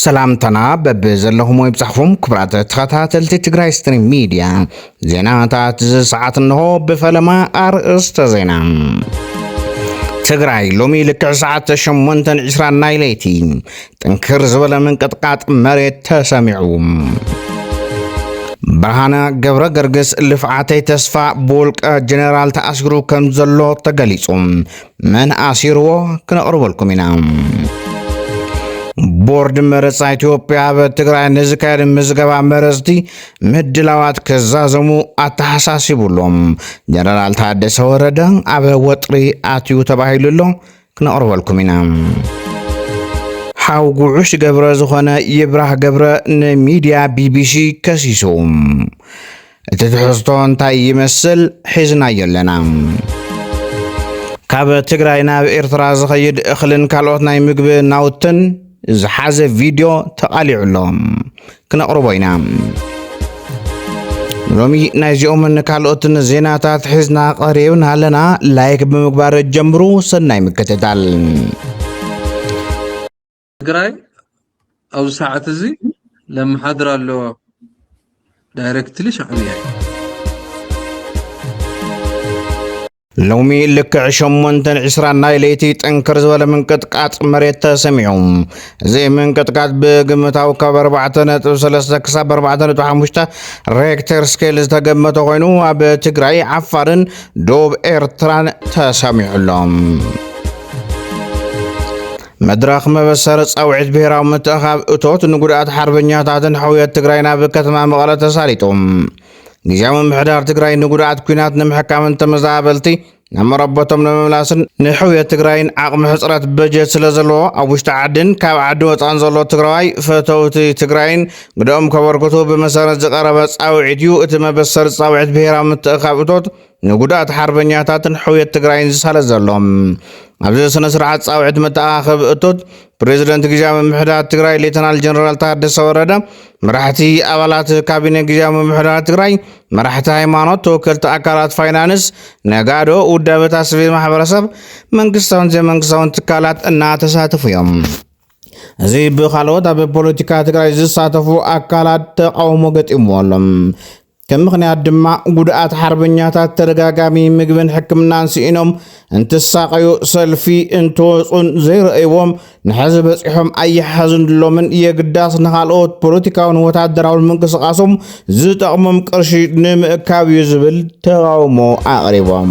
سلامتنا ببزلهم ويبصحفهم كبرات تخاتلتي تግራይ ستريم ميديا زيناتات ساعات انه بفلما ارئست زينا تግራይ لومي لكع ساعات 8:20 نايليتي تنكر زبل من قطقاط مريت تسمعوم برهانا قبر قرقس لفعاتي تسفى بولك جنرال تأسيرو كم زلو تقليصهم من أسيرو كنقرب لكم ينام بورد مرس ኢትዮጵያ በትግራይ ንዝካር ምዝገባ መረስቲ ምድላዋት ከዛዘሙ አታሐሳሲቡሎም ጀነራል ታደሰ ወረደ አበ ወጥሪ አትዩ ተባሂሉሎ ክነቅርበልኩም ኢና ሓውጉዑሽ ገብረ ዝኾነ ይብራህ ገብረ ንሚድያ ቢቢሲ ከሲሶም እቲ ትሕዝቶ እንታይ ይመስል ሒዝና የለና ካብ ትግራይ ናብ ኤርትራ ዝኸይድ እኽልን ካልኦት ናይ ምግቢ ናውትን زحاز فيديو تقاليع لهم كنا قربينا رومي نايزيوم من كالوتن زيناتات حزنا قريبنا لنا لايك بمقبار الجمرو سناي مكتتال تقراي او ساعة زي لما حضر له دايركتلي شعبي لومي لك 8:20 نايليتي تنكر زوال من قطقاط مريت تسمعهم زي من قطقاط بقمتاو كبر 4.3 كساب 4.5 ريكتر سكيل تقمتو خوينو اب تግራይ عفارن دوب ኤርትራን تسمع لهم مدرخ مبسر صوعت بهراو متخاب اتوت نغدات حربኛታትን حويت تግራይና በከተማ መቀለ ተሳሊጦም نجام محدار تግራይ نغدات كوينات نمحكامن تمزابلتي نمربطم نملاسن نحوية تግራይን عقم حصرات بجت ስለዘሎ አውሽታ ዓድን ካብ ዓዲ ወፃን ዘሎ ትግራይ ፈተውቲ ትግራይን ግዶም ከበርክቱ በመሰረት ዝቀረበ ጻውዒት እዩ እቲ መበሰር ጻውዒት ብሄራዊ ምትእኻብቶት ንጉዳት ሓርበኛታትን ሕውየት ትግራይን ዝሳለጥ ዘሎም ኣብዚ ስነ ስርዓት ጻውዒት መተኣኻኸብ እቶት ፕሬዝዳንት ጊዜያዊ ምምሕዳር ትግራይ ሌተናል ጀነራል ታደሰ ወረደ መራሕቲ ኣባላት ካቢነ ጊዜያዊ ምምሕዳር ትግራይ መራሕቲ ሃይማኖት ተወከልቲ ኣካላት ፋይናንስ ነጋዶ ውዳበታ ሲቪል ማሕበረሰብ መንግስታውን ዘመንግስታውን ትካላት እናተሳተፉ እዮም እዚ ብኻልኦት ኣብ ፖለቲካ ትግራይ ዝሳተፉ ኣካላት ተቃውሞ ገጢሞሎም كم مخنيات دماء قدعات حربنياتات ترقاقامي مقبن حكمنان سئنهم انتساقيو سلفي انتوصون زير ايوام نحزب اسحهم اي حزن دلومن يقداس نخالوت بوليتيكاون وتعدراون منقسقاسهم زيت اقمم قرشي نمئكاب يزبل تغاومو اقريبهم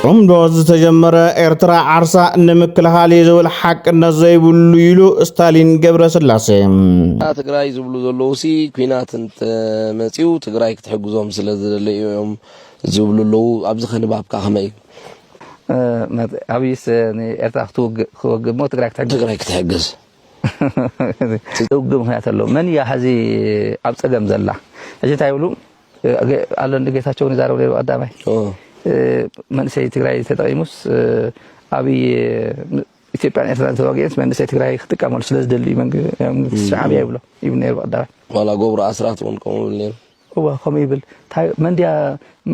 ጾም ዶዝ ተጀመረ ኤርትራ ዓርሳ ንምክልኻል ይዘብል ሓቅ ነዘይብሉ ኢሉ ስታሊን ገብረስላሴ ትግራይ ዝብሉ ዘለውሲ ኩናትን መጺው ትግራይ ክትሕግዞም ስለዘለዮም ዝብሉለው ኣብዚ ኸንባብካ ከመይ ኣብይስ ኤርትራ ክትወግሞ ትግራይ ክትሕግዝ ትውግም ምክንያት ኣሎ መን ያ ሕዚ ኣብ ፀገም ዘላ ሕጂ እንታይ ይብሉ ኣሎ ንጌታቸውን ይዛረቡ ነይሩ ቀዳማይ መንሰይ ትግራይ ተጠቂሙስ አብይ ኢትዮጵያን ኤርትራን ተዋጊስ መንሰይ ትግራይ ክትቀመሉ ስለዝደሊ መንግስት ሻዕቢያ ይብሎ ይብነር ወዳ ዋላ ጎብራ አስራት ወንቆም ነር ወ ይብል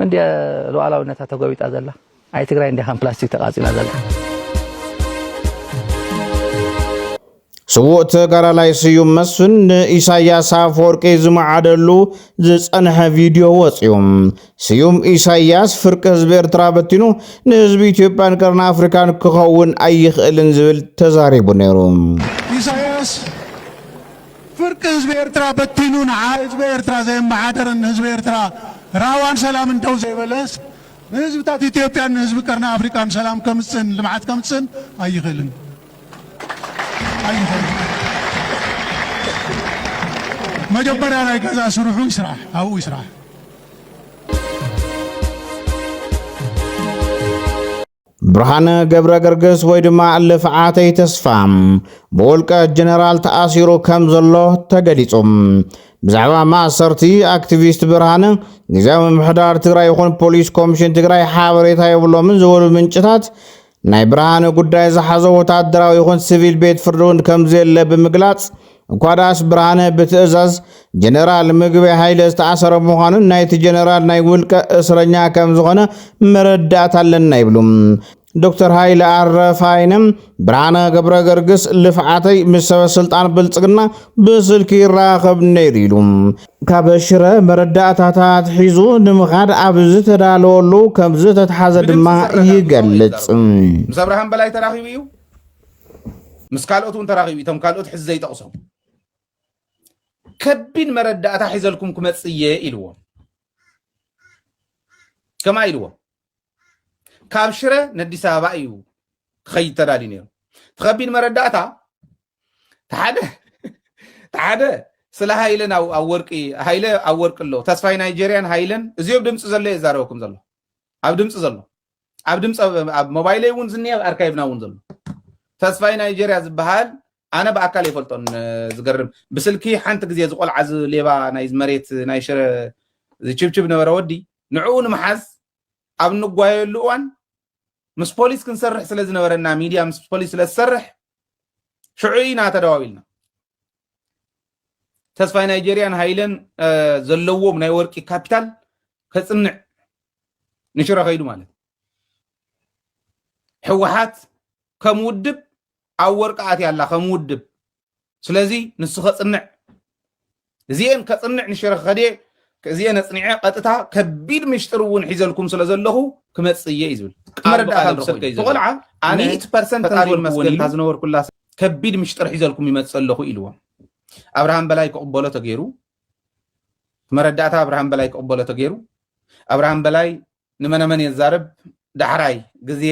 መንዲያ ሉዓላውነታ ተጎቢጣ ዘላ አይ ትግራይ እንደ ካም ፕላስቲክ ተቃጺላ ዘላ سوء تقرا لاي سيوم مسفن إساياس أفوركي زمعادلو زنح فيديو وصيوم سيوم إساياس فرق حزب إرترا بتينو نحزب إثيوبيان كرنا أفريكان كخون أي خلن زبل تزاريبو نيروم إساياس فرق حزب إرترا بتينو حزب إرترا زي معادرن حزب إرترا راوان سلام انتو زي بلس حزب تاع إثيوبيان حزب كرنا أفريكان سلام كمسن لمعات كمسن أي خلن مجبرة على كذا سروحو يسرح أو يسرح برهان قبر قرقس ويدما ألف عاتي تسفام بولك جنرال تأسيرو كم زلو تقليصم بزعبا ما أسرتي أكتيفيست برهان نظام محدار تقرأ يخون بوليس كوميشن تقرأ حابريتا يبلو من زول من جتات ናይ ብርሃነ ጉዳይ ዝሓዘ ወታደራዊ ይኹን ሲቪል ቤት ፍርዱን ከም ዘለ ብምግላጽ እንኳዳስ ብርሃነ ብትእዛዝ ጀነራል ምግቢ ኃይለ ዝተኣሰረ ምዃኑን ናይቲ ጀነራል ናይ ውልቀ እስረኛ ከም ዝኾነ መረዳት ኣለና ይብሉም ዶክተር ሃይለ አረፋይንም ብርሃነ ገብረ ገርግስ ልፍዓተይ ምስ ሰበ ስልጣን ብልጽግና ብስልኪ ይራኸብ ነይሩ ኢሉ ካብ ሽረ መረዳእታታት ሒዙ ንምኻድ ኣብ ዝተዳለወሉ ከም ዝተተሓዘ ድማ ይገልጽ። ምስ ኣብርሃም በላይ ተራኺቡ እዩ ምስ ካልኦት እውን ተራኺቡ እቶም ካልኦት ሕዚ ዘይጠቕሶም ከቢድ መረዳእታ ሒዘልኩም ክመጽእ ኢልዎ ከማ ኢልዎ ካብ ሽረ ነዲስ አበባ እዩ ክኸይድ ተዳልዩ ነይሩ ተኸቢድ መረዳእታ ተሓደ ስለ ሃይለን ኣብ ወርቂ ሃይለ ኣብ ወርቂ ኣሎ ተስፋይ ናይጀርያን ሃይለን እዚኦም ድምፂ ዘሎ የዛረበኩም ዘሎ ኣብ ድምፂ ዘሎ ኣብ ድምፂ ኣብ ሞባይለይ እውን ዝኒአ ኣርካይቭና እውን ዘሎ ተስፋይ ናይጀርያ ዝበሃል ኣነ ብኣካል ይፈልጦን ዝገርም ብስልኪ ሓንቲ ግዜ ዝቆልዓ ሌባ ናይ መሬት ናይ ሽረ ዝችብችብ ነበረ ወዲ ንዕኡ ንምሓዝ ኣብ ንጓየሉ እዋን ምስ ፖሊስ ክንሰርሕ ስለ ዝነበረና ሚድያ ምስ ፖሊስ ስለ ዝሰርሕ ሽዑይና ተደዋዊልና ተስፋይ ናይጀርያን ሃይለን ዘለዎም ናይ ወርቂ ካፒታል ከጽንዕ ንሽረ ኸይዱ ማለት ሕወሓት ከም ውድብ ኣብ ወርቃት ያላ ከም ውድብ ስለዚ ንሱ ከጽንዕ እዚአን ከጽንዕ ንሽረ ኸደ እዚአን ጽንዕ ቀጥታ ከቢድ ምሽጥር እውን ሒዘልኩም ስለ ዘለኹ ክመጽየ ይዝብል መረዳእታ ብሰልከ ይዝብል ተቆልዓ 100% ተቃሪል መስገድ ታዝነበር ኩላ ከቢድ ምሽጥር ሒዘልኩም ይመጽለኹ ኢልዎ ኣብርሃም በላይ ከቅበሎ ተገይሩ መረዳእታ ኣብርሃም በላይ ከቅበሎ ተገይሩ ኣብርሃም በላይ ንመነመን የዛረብ ዳሕራይ ግዜ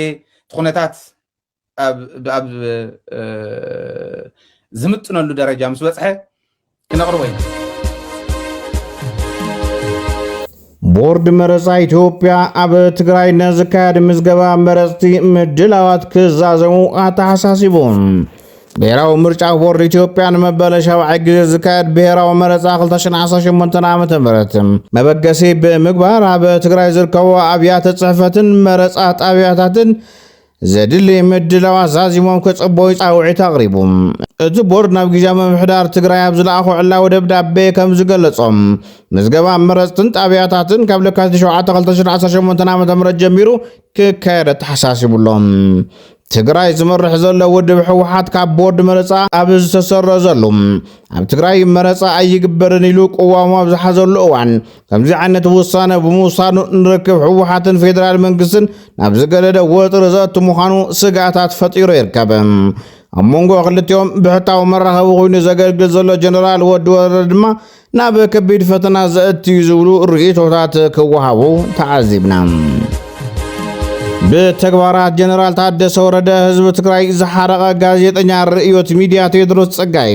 ትኹነታት ኣብ ዝምጥነሉ ደረጃ ምስ በጽሐ ክነቕርቦ ኢና ቦርድ መረፃ ኢትዮጵያ ኣብ ትግራይ ንዝካየድ ምዝገባ መረፅቲ ምድላዋት ክዛዘሙ ኣተሓሳሲቦም ብሔራዊ ምርጫ ቦርድ ኢትዮጵያ ንመበለ 7ይ ግዜ ዝካየድ ብሔራዊ መረፃ 2018 ዓ.ም መበገሲ ብምግባር ኣብ ትግራይ ዝርከቡ ኣብያተ ጽሕፈትን መረፃ ጣብያታትን ዘድሊ ምድላዋት ዛዚሞም ከጽበዩ ጻውዒት ኣቕሪቡ እቲ ቦርድ ናብ ግዜያዊ ምምሕዳር ትግራይ ኣብ ዝለኣኹ ዕላዊ ደብዳቤ ከም ዝገለጾም ምዝገባ መረፅትን ጣብያታትን ካብ ለካቲት 7 2018 ዓ.ም ጀሚሩ ክካየድ ተሓሳሲቡሎም ትግራይ ዝመርሕ ዘሎ ውድብ ሕወሓት ካብ ቦርድ መረፃ ኣብ ዝተሰረዘሉ ኣብ ትግራይ መረፃ ኣይግበርን ኢሉ ቅዋሙ ኣብ ዝሓዘሉ እዋን ከምዚ ዓይነት ውሳነ ብምውሳኑ ንርክብ ሕወሓትን ፌደራል መንግስትን ናብ ዝገለደ ወጥሪ ዘእቱ ምዃኑ ስጋኣታት ፈጢሩ ይርከብ ኣብ መንጎ ክልቲኦም ብሕታዊ መራኸቢ ኮይኑ ዘገልግል ዘሎ ጀነራል ወዲ ወረደ ድማ ናብ ከቢድ ፈተና ዘእቱ ዝብሉ ርእይቶታት ክወሃቡ ተዓዚብና ብተግባራት ጀነራል ታደሰ ወረደ ህዝቢ ትግራይ ዝሓረቐ ጋዜጠኛ ርእዮት ሚድያ ቴድሮስ ጸጋይ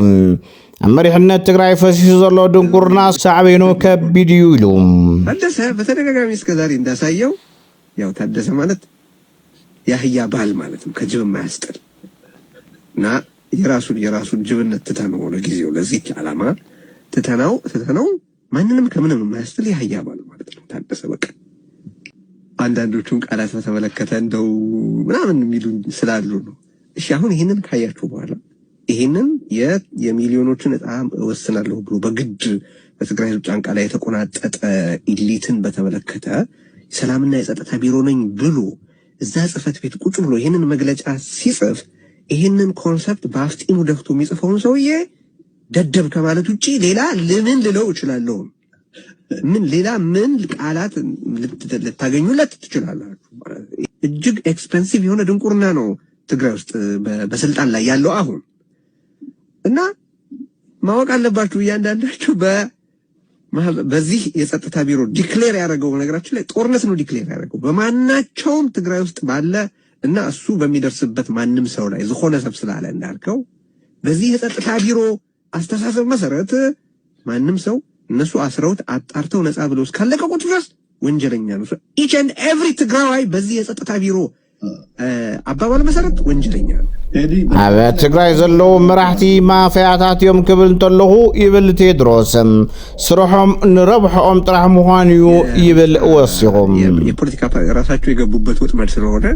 ኣብ መሪሕነት ትግራይ ፈሲሱ ዘሎ ድንቁርና ሳዕቤኑ ከቢድ እዩ ኢሉ ታደሰ በተደጋጋሚ እስከዛሬ እንዳሳየው ያው ታደሰ ማለት ያህያ ባል ማለት ነው ከጅብ ማያስጥል እና የራሱን ጅብነት ትተነው ለጊዜው ለዚህ ዓላማ ትተነው ማንንም ከምንም ማያስጥል ያህያ ባል ማለት ነው ታደሰ በቃ አንዳንዶቹን ቃላት በተመለከተ እንደው ምናምን የሚሉ ስላሉ ነው። እሺ አሁን ይሄንን ካያችሁ በኋላ ይሄንን የሚሊዮኖችን ዕጣም ወስናለሁ ብሎ በግድ በትግራይ ህዝብ ጫንቃ ላይ የተቆናጠጠ ኢሊትን በተመለከተ ሰላምና የጸጥታ ቢሮ ነኝ ብሎ እዛ ጽፈት ቤት ቁጭ ብሎ ይሄንን መግለጫ ሲጽፍ ይሄንን ኮንሰፕት በአፍጢሙ ደፍቶ የሚጽፈውን ሰውዬ ደደብ ከማለት ውጪ ሌላ ለምን ልለው እችላለሁ? ምን ሌላ ምን ቃላት ልታገኙለት ትችላላችሁ? እጅግ ኤክስፔንሲቭ የሆነ ድንቁርና ነው ትግራይ ውስጥ በስልጣን ላይ ያለው አሁን እና ማወቅ አለባችሁ እያንዳንዳችሁ በዚህ የጸጥታ ቢሮ ዲክሌር ያደረገው ነገራችን ላይ ጦርነት ነው ዲክሌር ያደረገው በማናቸውም ትግራይ ውስጥ ባለ እና እሱ በሚደርስበት ማንም ሰው ላይ ዝሆነ ሰብ ስላለ እንዳልከው በዚህ የጸጥታ ቢሮ አስተሳሰብ መሰረት ማንም ሰው እነሱ አስረውት አጣርተው ነፃ ብለው እስካለቀቁት ድረስ ወንጀለኛ ነው። each and every ትግራዋይ በዚህ የጸጥታ ቢሮ አባባል መሰረት ወንጀለኛ ነው። ኣብ ትግራይ ዘለዉ መራሕቲ ማፍያታት እዮም ክብል እንተለኹ ይብል ቴድሮስ ስርሖም ንረብሖም ጥራሕ ምዃኑ እዩ ይብል ወሲኹም የፖለቲካ ራሳቸው የገቡበት ወጥመድ ስለሆነ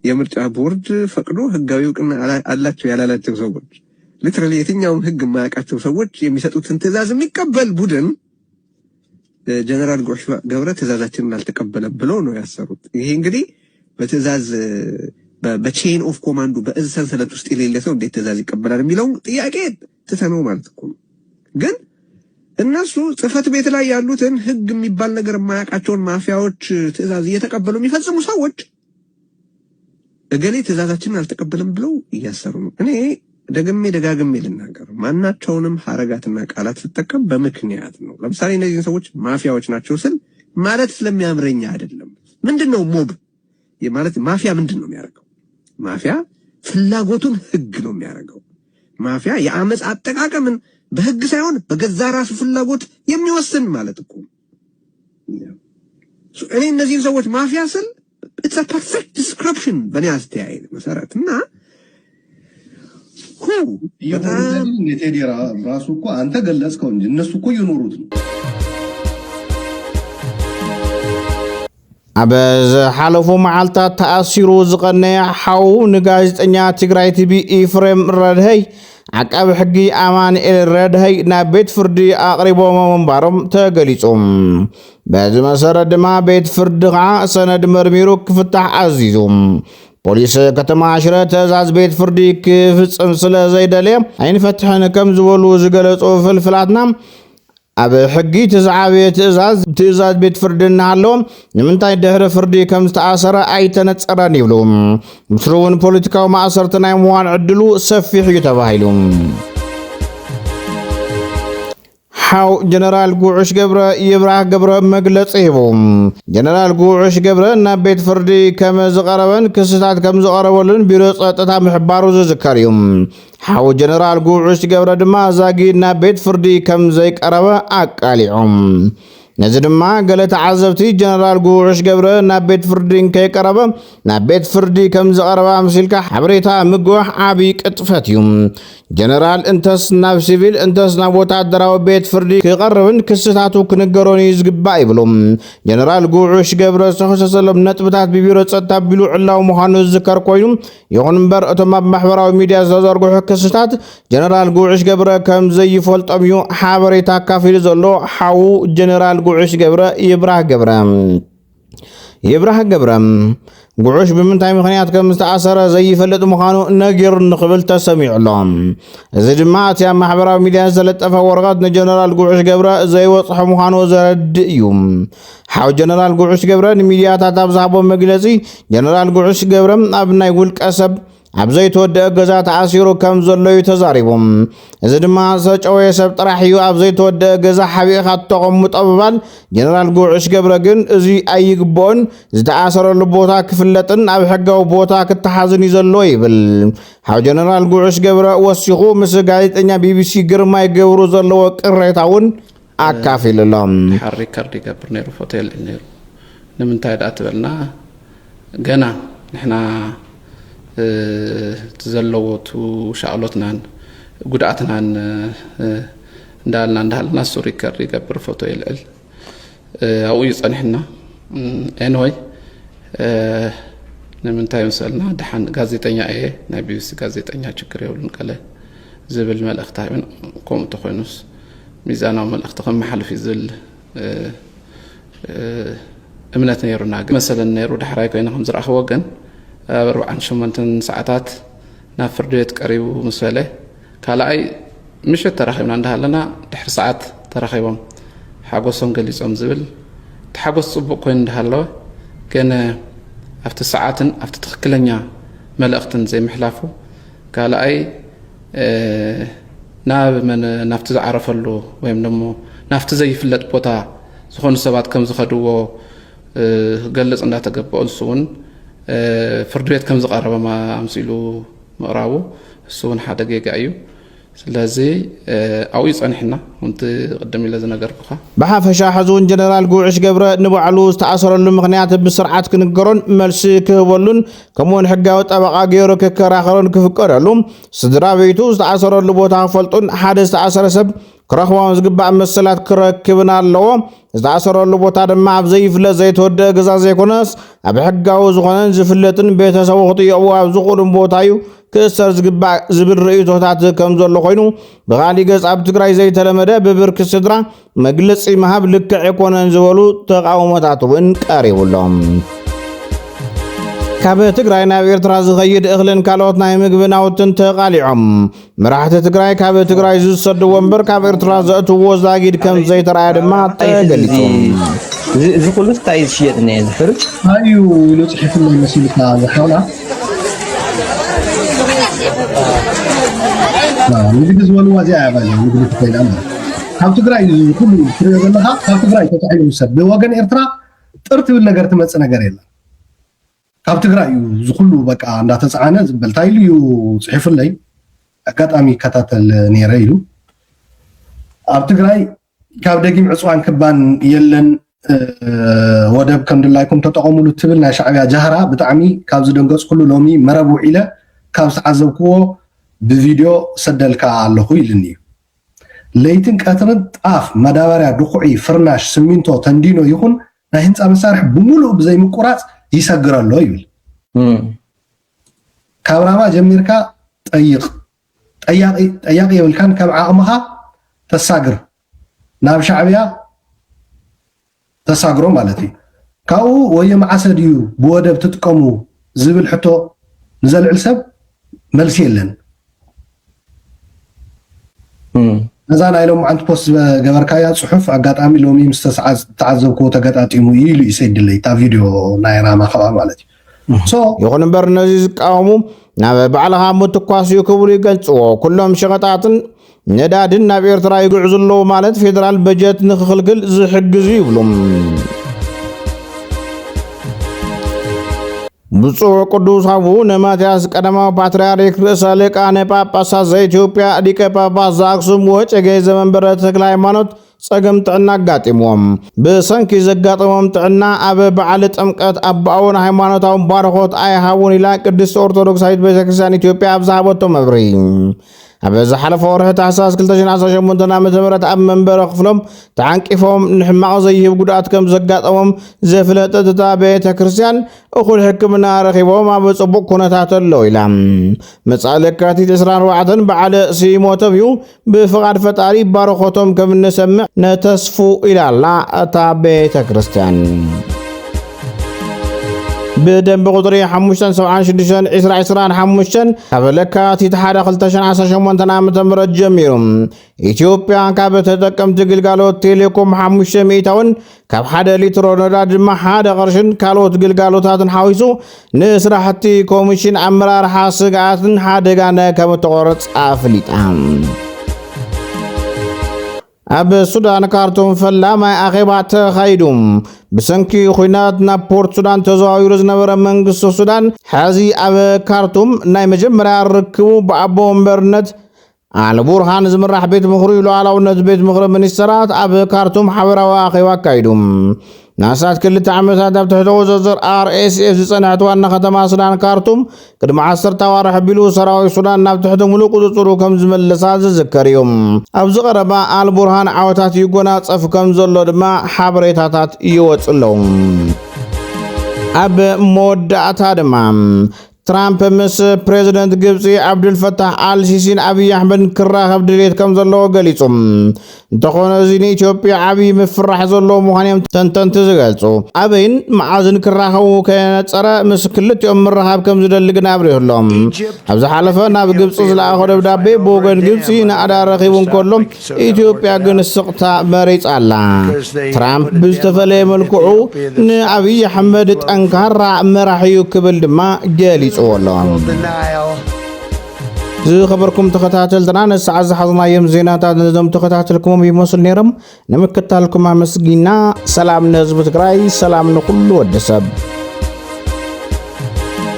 የምርጫ ቦርድ ፈቅዶ ህጋዊ እውቅና አላቸው ያላላቸው ሰዎች ሊትራሊ የትኛውም ህግ የማያውቃቸው ሰዎች የሚሰጡትን ትዕዛዝ የሚቀበል ቡድን ጀነራል ጎሽዋ ገብረ ትዕዛዛችንን አልተቀበለም ብለው ነው ያሰሩት። ይሄ እንግዲህ በትዕዛዝ በቼን ኦፍ ኮማንዱ በእዝ ሰንሰለት ውስጥ የሌለ ሰው እንዴት ትእዛዝ ይቀበላል የሚለው ጥያቄ ትተነው ማለት እኮ ነው። ግን እነሱ ጽህፈት ቤት ላይ ያሉትን ህግ የሚባል ነገር የማያውቃቸውን ማፊያዎች ትእዛዝ እየተቀበሉ የሚፈጽሙ ሰዎች እገሌ ትእዛዛችንን አልተቀበለም ብለው እያሰሩ ነው። እኔ ደጋግሜ ልናገር፣ ማናቸውንም ሐረጋትና ቃላት ስጠቀም በምክንያት ነው። ለምሳሌ እነዚህ ሰዎች ማፊያዎች ናቸው ስል ማለት ስለሚያምረኛ አይደለም። ምንድነው ሞብ ማለት ማፊያ ምንድነው የሚያደርገው? ማፊያ ፍላጎቱን ህግ ነው የሚያደርገው። ማፊያ የአመጽ አጠቃቀምን በህግ ሳይሆን በገዛ ራሱ ፍላጎት የሚወስን ማለት እኮ። እኔ እነዚህን ሰዎች ማፊያ ስል it's a perfect description በእኔ አስተያየት መሰረት እና በጣም የቴዲ ራሱ እኮ አንተ ገለጽከው እንጂ እነሱ እኮ እየኖሩት ነው። አበዝ ሓለፉ መዓልታት ተኣሲሩ ዝቐነየ ሓው ንጋዜጠኛ ትግራይ ቲቪ ኢፍሬም ረድሀይ ዓቃቢ ሕጊ ኣማንኤል ረድሀይ ናብ ቤት ፍርዲ ኣቕሪቦም ምንባሮም ተገሊጹም። በዚ መሰረት ድማ ቤት ፍርዲ ከዓ ሰነድ መርሚሩ ክፍታሕ ኣዚዙ። ፖሊስ ከተማ ሽረ ትእዛዝ ቤት ፍርዲ ክፍጽም ስለ ዘይደልየ ኣይንፈትሕን ከም ዝበሉ ዝገለጹ ፍልፍላትና ኣብ ሕጊ ትዝዓበየ ትእዛዝ ቤት ፍርዲ እናሃለዎ ንምንታይ ድሕሪ ፍርዲ ከም ዝተኣሰረ ኣይተነጸረን ይብሉ። ምስሉ እውን ፖለቲካዊ ማእሰርቲ ናይ ምዋን ዕድሉ ሰፊሕ እዩ ተባሂሉ። ሓው ጀነራል ጉዑሽ ገብረ ይብራህ ገብረ መግለጽ ሂቡ። ጀነራል ጉዑሽ ገብረ ናብ ቤት ፍርዲ ከም ዝቐረበን ክስታት ከም ዝቐረበሉን ቢሮ ጸጥታ ምሕባሩ ዝዝከር እዩ። ሓው ጀነራል ጉዑሽ ገብረ ድማ ዛጊ ናብ ቤት ፍርዲ ከም ዘይቀረበ ኣቃሊዖም። ነዚ ድማ ገለ ተዓዘብቲ ጀነራል ጉዑሽ ገብረ ናብ ቤት ፍርዲ ከይቀረበ ናብ ቤት ፍርዲ ከም ዝቐረበ ኣምሲልካ ሓበሬታ ምግዋሕ ዓብዪ ቅጥፈት እዩ። ጀነራል እንተስ ናብ ሲቪል እንተስ ናብ ወታደራዊ ቤት ፍርዲ ክቐርብን ክስታቱ ክንገሮን እዩ ዝግባእ ይብሎም። ጀነራል ጉዑሽ ገብረ ዝተኸሰሰሎም ነጥብታት ብቢሮ ጸጥታ ቢሉ ዕላው ምዃኑ ዝዝከር ኮይኑ ይኹን እምበር እቶም ኣብ ማሕበራዊ ሚድያ ዝተዘርግሑ ክስታት ጀነራል ጉዑሽ ገብረ ከም ዘይፈልጦም እዩ ሓበሬታ ኣካፊሉ ዘሎ ሓው ጀነራል ጉዑሽ ገብረ ይብራህ ገብረ ጉዑሽ ብምንታይ ምኽንያት ከም ዝተኣሰረ ዘይፈልጥ ምዃኑ ነጊር ንኽብል ተሰሚዑሎ። እዚ ድማ እቲ ኣብ ማሕበራዊ ሚድያ ዝተለጠፈ ወረቐት ንጀነራል ጉዑሽ ገብረ ዘይወፅሖ ምዃኑ ዘረድእ እዩ። ሓው ጀነራል ጉዑሽ ገብረ ንሚድያታት ኣብ ዝሃቦ መግለጺ ጀነራል ጉዑሽ ገብረ ኣብ ናይ ውልቀ ሰብ ኣብ ዘይተወደአ ገዛ ተኣሲሩ ከም ዘሎ እዩ ተዛሪቦም። እዚ ድማ ዝተጨወየ ሰብ ጥራሕ እዩ ኣብ ዘይተወደአ ገዛ ሓቢእኻ ተቐምጦ ብባል ጀነራል ጉዑሽ ገብረ ግን እዚ ኣይግብኦን ዝተኣሰረሉ ቦታ ክፍለጥን ኣብ ሕጋዊ ቦታ ክተሓዝን እዩ ዘሎ ይብል። ሓው ጀነራል ጉዑሽ ገብረ ወሲኹ ምስ ጋዜጠኛ ቢቢሲ ግርማይ ገብሩ ዘለዎ ቅሬታ እውን ኣካፊሉሎም። ሓሪ ካርዲ ገብር ነይሩ ሆቴል ነይሩ ንምንታይ ዳ ትበልና ገና ንሕና ተዘለወቱ ሻዕሎትናን ጉዳአትናን እንዳልና ሱሪ ከሪ ገብር ፎቶ ይልል አው ይጸንሕና ኤንወይ ንምንታይ መሰልና ደሓን ጋዜጠኛ እየ ናይ ቢቢሲ ጋዜጠኛ ችግር የብሉን ቀለ ዝብል መልእኽቲ ሃይን ከምኡ ተኾይኑስ ሚዛናዊ መልእኽቲ ከመሓልፍ ይዝል እምነት ነይሩና መሰለን ነይሩ ድሕራይ ኮይና ከም ዝረኣኽቦ ግን 48 ሰዓታት ናብ ፍርዲ ቤት ቀሪቡ መሰለ ካልኣይ ምሽት ተራኺብና እንዳሃለና ድሕሪ ሰዓት ተራኺቦም ሓጎሶም ገሊጾም ዝብል ተሓጎስ ጽቡቕ ኮይኑ እንዳሃለወ ግን ኣብቲ ሰዓትን ኣብቲ ትክክለኛ መልእኽትን ዘይምሕላፉ ካልኣይ ናብቲ ዝዓረፈሉ ወይም ደሞ ናብቲ ዘይፍለጥ ቦታ ዝኾኑ ሰባት ከም ዝኸድዎ ገለጽ እንዳተገበኦ እሱ እውን ፍርድ ቤት ከም ዝቐረበ ኣምሲሉ ምቕራቡ እሱ እውን ሓደ ጌጋ እዩ። ስለዚ ኣው ይጸንሕና ወንቲ ቅድም ኢለ ዝነገርኩኻ ብሓፈሻ ሕዚ እውን ጀነራል ጉዑሽ ገብረ ንባዕሉ ዝተኣሰረሉ ምኽንያት ብስርዓት ክንገሮን መልሲ ክህበሉን ከምኡውን ሕጋዊ ጠበቓ ገይሩ ክከራኸሮን ክፍቀደሉ ስድራ ቤቱ ዝተኣሰረሉ ቦታ ክፈልጡን ሓደ ዝተኣሰረ ሰብ ክረኽቦም ዝግባእ መሰላት ክረክብን ኣለዎ። ዝተኣሰረሉ ቦታ ድማ ኣብ ዘይፍለጥ ዘይተወደአ ገዛ ዘይኮነስ ኣብ ሕጋዊ ዝኾነን ዝፍለጥን ቤተሰቡ ክጥየቕዎ ኣብ ዝኽእሉን ቦታ እዩ ክእሰር ዝግባእ ዝብል ርእይቶታት ከም ዘሎ ኮይኑ ብኻሊእ ገጽ ኣብ ትግራይ ዘይተለመደ ብብርኪ ስድራ መግለጺ ምሃብ ልክዕ ኣይኮነን ዝበሉ ተቃውሞታት እውን ቀሪቡሎም። ካብ ትግራይ ናብ ኤርትራ ዝኸይድ እኽልን ካልኦት ናይ ምግቢ ናውትን ተቃሊዖም መራሕቲ ትግራይ ካብ ትግራይ ዝሰድዎ እምበር ካብ ኤርትራ ዘእትዎ ዛጊድ ከም ዘይተረኣየ ድማ ተገሊጹ እዚ ኩሉ እንታይ ዝሽየጥ ነየ ዝሕርጭ እዩ ኢሉ ጽሒፍና መስልካ ዝሓውላ ንግዲ ዝበልዋ እዚኣ እያ ባለ ንግዲ ትፈይዳ ማለት ካብ ትግራይ ኩሉ ትሪኦ ዘለካ ካብ ትግራይ ተታሒሉ ይውሰድ ብወገን ኤርትራ ጥርት ብል ነገር ትመጽእ ነገር የለን ካብ ትግራይ ዝኩሉ በቃ እንዳተጻዓነ ዝበልታ ኢሉ እዩ ጽሒፍለይ አጋጣሚ ከታተል ነይረ ኢሉ ኣብ ትግራይ ካብ ደጊም ዕጽዋን ክባን የለን ወደብ ከም ድላይኩም ተጠቀሙሉ ትብል ናይ ሻዕብያ ጃህራ ብጣዕሚ ካብ ዝደንገጽ ኩሉ ሎሚ መረብ ውዒለ ካብ ዝተዓዘብክዎ ብቪድዮ ሰደልካ ኣለኹ ኢልኒ ለይትን ቀትርን ጣፍ መዳበርያ ድኹዒ ፍርናሽ ስሚንቶ ተንዲኖ ይኹን ናይ ህንፃ መሳርሒ ብሙሉእ ብዘይ ምቁራጽ ይሰግር ኣሎ ይብል ካብ ራማ ጀሚርካ ጠያቂ የብልካን ከም ዓቕምኻ ተሳግር ናብ ሻዕብያ ተሳግሮ ማለት እዩ ካብኡ ወየ መዓሰ ድዩ ብወደብ ትጥቀሙ ዝብል ሕቶ ንዘልዕል ሰብ መልሲ የለን ነዛ ናይ ሎም ዓንቲ ፖስት ገበርካያ ጽሑፍ ኣጋጣሚ ሎሚ ምስ ተዓዘብክዎ ተገጣጢሙ ኢሉ ይሰድለይ ታ ቪድዮ ናይ ራማ ኸባ ማለት እዩ ይኹን እምበር ነዚ ዝቃወሙ ናብ ባዕልኻ ምትኳስ እዩ ክብሉ ይገልጽዎ ኩሎም ሸቐጣትን ነዳድን ናብ ኤርትራ ይጉዕዙ ኣለዉ ማለት ፌደራል በጀት ንክኽልክል ዝሕግዙ ይብሉም ብፁዕ ቅዱስ አቡነ ማትያስ ቀዳማዊ ፓትርያርክ ርእሰ ሊቃነ ጳጳሳት ዘኢትዮጵያ ሊቀ ጳጳስ ዘአክሱም ወዕጨጌ ዘመንበረ ተክለ ሃይማኖት ጸገም ጥዕና አጋጢሞም ብሰንኪ ዘጋጠሞም ጥዕና ኣብ በዓል ጥምቀት ኣባውን ሃይማኖታዊ ባረኾት ኣይሃቡን ኢላ ቅድስት ኦርቶዶክሳዊት ቤተክርስቲያን ኢትዮጵያ ኣብ ዝሃበቶ መብሪ ኣብ ዝሓለፈ ወርሒ ታሕሳስ 2018 ዓ.ም ኣብ መንበረ ክፍሎም ተዓንቂፎም ንሕማቕ ዘይህብ ጉድኣት ከም ዘጋጠሞም ዘፍለጠት እታ ቤተ ክርስቲያን እኹል ሕክምና ረኺቦም ኣብ ጽቡቕ ኩነታት ኣለዉ ኢላ መጻኢ ለካቲት 24 በዓለ ሲሞቶም እዩ ብፍቓድ ፈጣሪ ባረኾቶም ከም እንሰምዕ ነተስፉ ኢላላ እታ ቤተ ክርስቲያን بدنب قدري حموشتن 76 25 ካብ ለካቲት 2018 ዓመተ ምህረት ጀሚሮም ኢትዮጵያ ካብ ተጠቀምቲ ግልጋሎት ቴሌኮም 500ውን ካብ 1 ሊትሮ ነዳዲ ድማ 1 ቅርሽን ካልኦት ግልጋሎታትን ሓዊሱ ንስራሕቲ ኮሚሽን ኣመራርሓ ስግኣትን ሓደጋነ ከም ተቆረጽ ኣፍሊጣ ኣብ ሱዳን ካርቱም ፈላማይ ኣኼባ ተኻይዱም ብሰንኪ ኩናት ናብ ፖርት ሱዳን ተዘዋዊሩ ዝነበረ መንግስቲ ሱዳን ሓዚ ኣብ ካርቱም ናይ መጀመርያ ርክቡ ብኣቦ ወንበርነት አልቡርሃን ዝምራሕ ቤት ምኽሪ ሉዓላውነት ቤት ምኽሪ ሚኒስትራት ኣብ ካርቱም ሓበራዊ ኣኼባ ኣካይዱም ናሳት ክልተ ዓመታት ኣብ ትሕቲ ቁፅጥር RSF ዝጸንሐት ዋና ከተማ ሱዳን ካርቱም ቅድሚ 10 ኣዋርሕ ኣቢሉ ሰራዊት ሱዳን ናብ ትሕቲ ሙሉእ ቁፅጥሩ ከም ዝመለሳ ዝዝከር እዩ ኣብዚ ቀረባ አልቡርሃን ዓወታት ይጎናጸፍ ከም ዘሎ ድማ ሓበሬታታት ይወጽለው ኣብ መወዳእታ ድማ ትራምፕ ምስ ፕሬዝደንት ግብፂ አብዱል ፈታህ አልሲሲን አብይ አሕመድ ክራኸብ ድሌት ከም ዘለዎ ገሊጹም እንተኾነ እዚ ንኢትዮጵያ አብይ ምፍራሕ ዘለዎ ምዃኖም ተንተንቲ ዝገልጹ አብይን መዓዝን ክራኸቡ ከነፀረ ምስ ክልቲኦም ምርኻብ ከም ዝደሊ ግን ኣብሪሁሎም ኣብ ዝሓለፈ ናብ ግብፂ ዝለኣኾ ደብዳቤ ብወገን ግብፂ ንኣዳር ረኺቡ እንከሎ ኢትዮጵያ ግን ስቕታ መሪፃ ኣላ ትራምፕ ብዝተፈለየ መልክዑ ንአብይ አሕመድ ጠንካራ መራሒ እዩ ክብል ድማ ገሊጹ ዝኸበርኩም ተኸታተልትና ነሰዓት ዝሓዝናዮም ዜናታት ነዞም ተኸታተልኩም ይመስል ነይሮም ንምክትታልኩም ኣመስጊና ሰላም ንህዝቢ ትግራይ ሰላም ንኩሉ ወዲ ሰብ